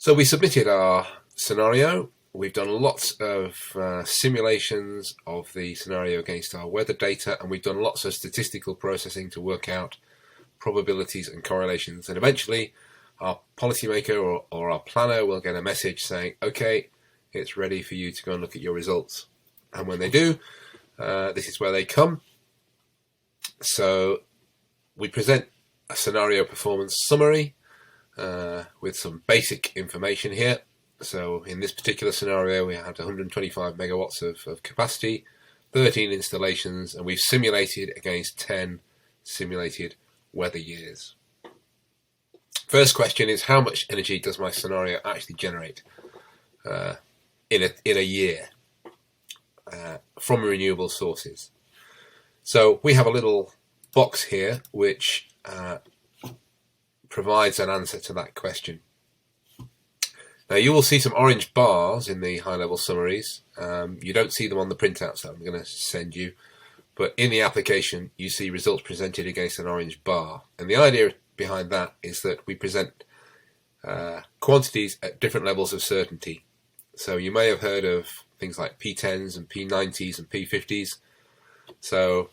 So we submitted our scenario. We've done lots of simulations of the scenario against our weather data, and we've done lots of statistical processing to work out probabilities and correlations. And eventually our policymaker or our planner will get a message saying, okay, it's ready for you to go and look at your results. And when they do, this is where they come. So we present a scenario performance summary with some basic information here. So in this particular scenario, we had 125 megawatts of capacity, 13 installations, and we've simulated against 10 simulated weather years. First question is, how much energy does my scenario actually generate in a year from renewable sources? So we have a little box here which provides an answer to that question. Now you will see some orange bars in the high-level summaries. You don't see them on the printouts that I'm going to send you, but in the application you see results presented against an orange bar. And the idea behind that is that we present quantities at different levels of certainty. So you may have heard of things like P10s and P90s and P50s. So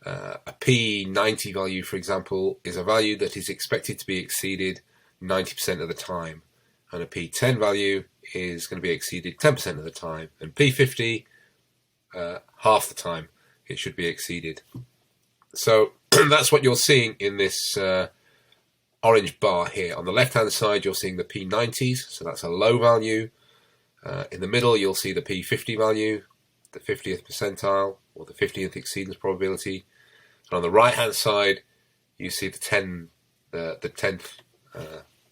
a P90 value, for example, is a value that is expected to be exceeded 90% of the time. And a P10 value is going to be exceeded 10% of the time. And P50, half the time it should be exceeded. So that's what you're seeing in this orange bar here. On the left-hand side, you're seeing the P90s, so that's a low value. In the middle, you'll see the P50 value, the 50th percentile, or the 50th exceedance probability. And on the right-hand side, you see the 10th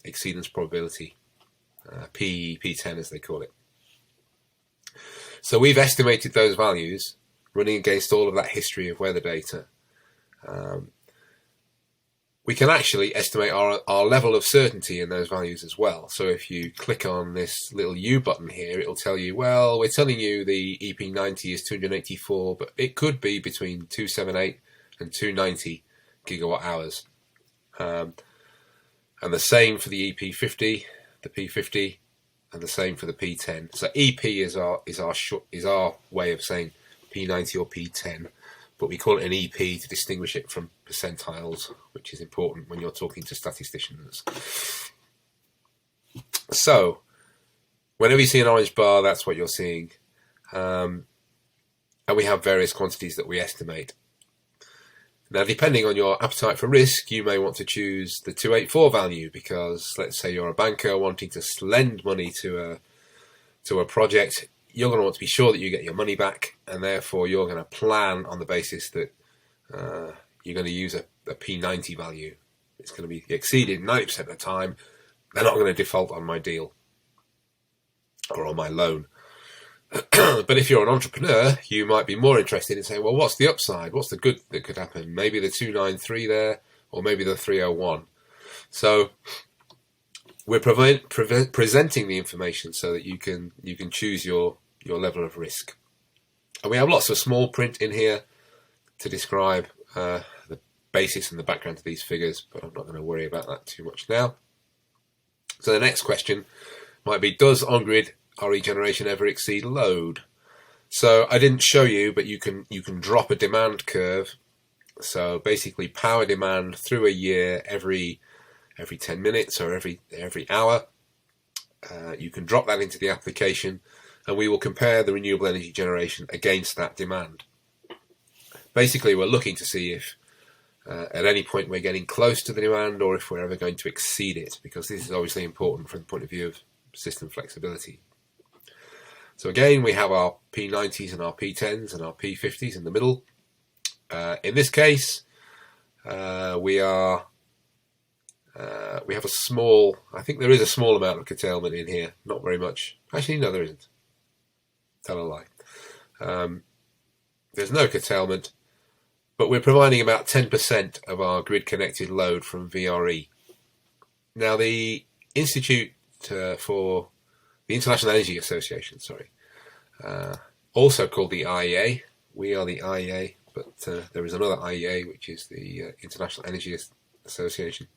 exceedance probability. P10 as they call it. So we've estimated those values running against all of that history of weather data. We can actually estimate our level of certainty in those values as well. So if you click on this little U button here, it'll tell you, well, we're telling you the EP90 is 284, but it could be between 278 and 290 gigawatt hours. And the same for the EP50, the P50, and the same for the P10. So EP is our way of saying P90 or P10, but we call it an EP to distinguish it from percentiles, which is important when you're talking to statisticians. So whenever you see an orange bar, that's what you're seeing. And we have various quantities that we estimate. Now, depending on your appetite for risk, you may want to choose the 284 value, because let's say you're a banker wanting to lend money to a project. You're going to want to be sure that you get your money back, and therefore you're going to plan on the basis that you're going to use a P90 value. It's going to be exceeded 90% of the time. They're not going to default on my deal or on my loan. But if you're an entrepreneur, you might be more interested in saying, well, what's the upside? What's the good that could happen? Maybe the 293 there, or maybe the 301. So we're presenting the information so that you can choose your level of risk. And we have lots of small print in here to describe the basis and the background to these figures, but I'm not going to worry about that too much now. So the next question might be, does on-grid RE generation ever exceed load? So I didn't show you, but you can drop a demand curve. So basically power demand through a year every 10 minutes or every hour. You can drop that into the application, and we will compare the renewable energy generation against that demand. Basically, we're looking to see if at any point we're getting close to the demand, or if we're ever going to exceed it, because this is obviously important from the point of view of system flexibility. So again, we have our P90s and our P10s and our P50s in the middle. In this case, we have a small, I think there is a small amount of curtailment in here, not very much. Actually, no, there isn't. Tell a lie. There's no curtailment, but we're providing about 10% of our grid-connected load from VRE. Now, the Institute for the International Energy Association, also called the IEA. We are the IEA, but there is another IEA, which is the International Energy Association.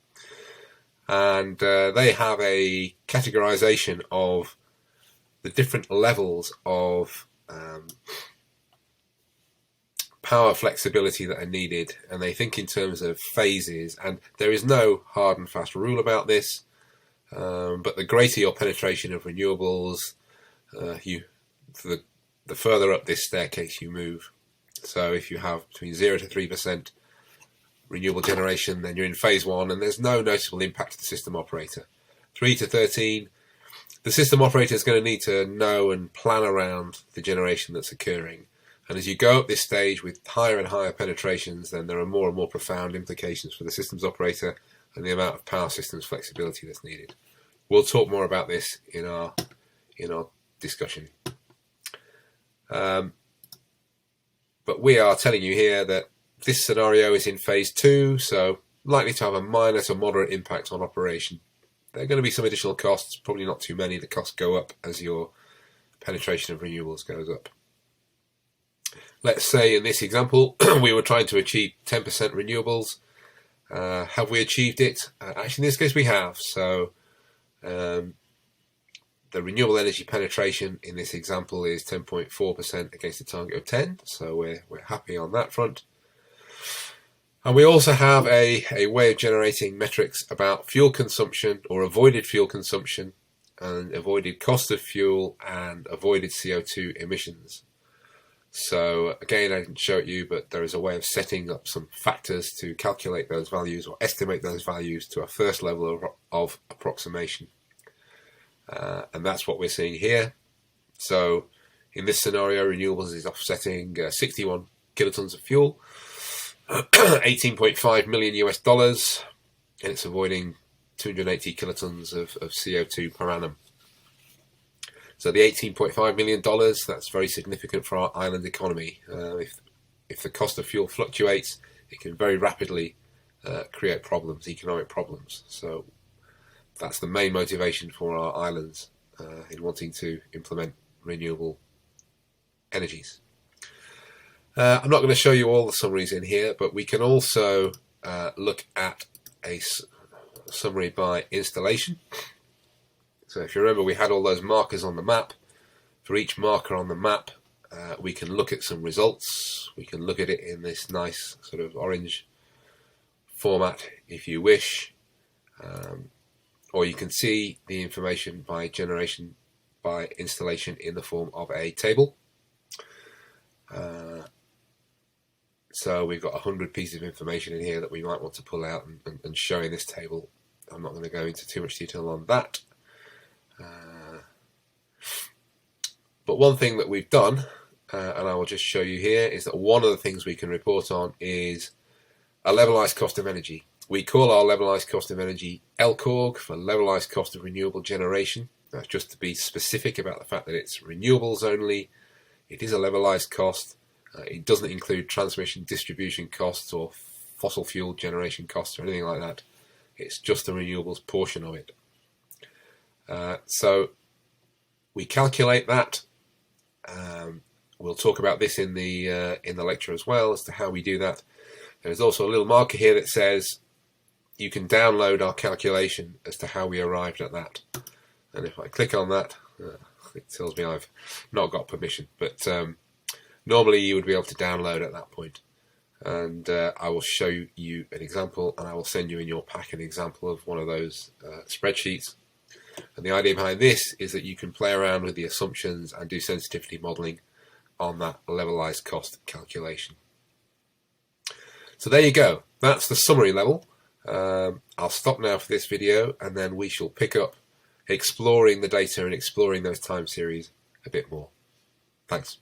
and they have a categorization of the different levels of power flexibility that are needed, and they think in terms of phases, and there is no hard and fast rule about this, but the greater your penetration of renewables, the further up this staircase you move. So if you have between 0 to 3% renewable generation, then you're in phase 1 and there's no noticeable impact to the system operator. 3 to 13, the system operator is going to need to know and plan around the generation that's occurring. And as you go up this stage with higher and higher penetrations, then there are more and more profound implications for the systems operator and the amount of power systems flexibility that's needed. We'll talk more about this in our discussion. But we are telling you here that this scenario is in phase 2, so likely to have a minor to moderate impact on operation. There are going to be some additional costs, probably not too many. The costs go up as your penetration of renewables goes up. Let's say in this example we were trying to achieve 10% renewables. Have we achieved it? Actually, in this case we have. So the renewable energy penetration in this example is 10.4% against a target of 10, so we're happy on that front. And we also have a way of generating metrics about fuel consumption or avoided fuel consumption and avoided cost of fuel and avoided CO2 emissions. So again, I didn't show it you, but there is a way of setting up some factors to calculate those values or estimate those values to a first level of approximation. And that's what we're seeing here. So in this scenario, renewables is offsetting 61 kilotons of fuel, 18.5 million US dollars, and it's avoiding 280 kilotons of CO2 per annum. So the $18.5 million, that's very significant for our island economy. If the cost of fuel fluctuates, it can very rapidly create problems, economic problems. So that's the main motivation for our islands in wanting to implement renewable energies. I'm not going to show you all the summaries in here, but we can also look at a summary by installation. So if you remember, we had all those markers on the map. For each marker on the map, we can look at some results. We can look at it in this nice sort of orange format if you wish. Or you can see the information by generation, by installation in the form of a table. So we've got 100 pieces of information in here that we might want to pull out and show in this table. I'm not going to go into too much detail on that. But one thing that we've done, and I will just show you here, is that one of the things we can report on is a levelized cost of energy. We call our levelized cost of energy LCORG for levelized cost of renewable generation. That's just to be specific about the fact that it's renewables only. It is a levelized cost. It doesn't include transmission distribution costs or fossil fuel generation costs or anything like that. It's just the renewables portion of it. So we calculate that. We'll talk about this in the lecture as well as to how we do that. There's also a little marker here that says you can download our calculation as to how we arrived at that. And if I click on that, it tells me I've not got permission. But normally you would be able to download at that point. And I will show you an example, and I will send you in your pack an example of one of those spreadsheets. And the idea behind this is that you can play around with the assumptions and do sensitivity modelling on that levelized cost calculation. So there you go. That's the summary level. I'll stop now for this video, and then we shall pick up exploring the data and exploring those time series a bit more. Thanks.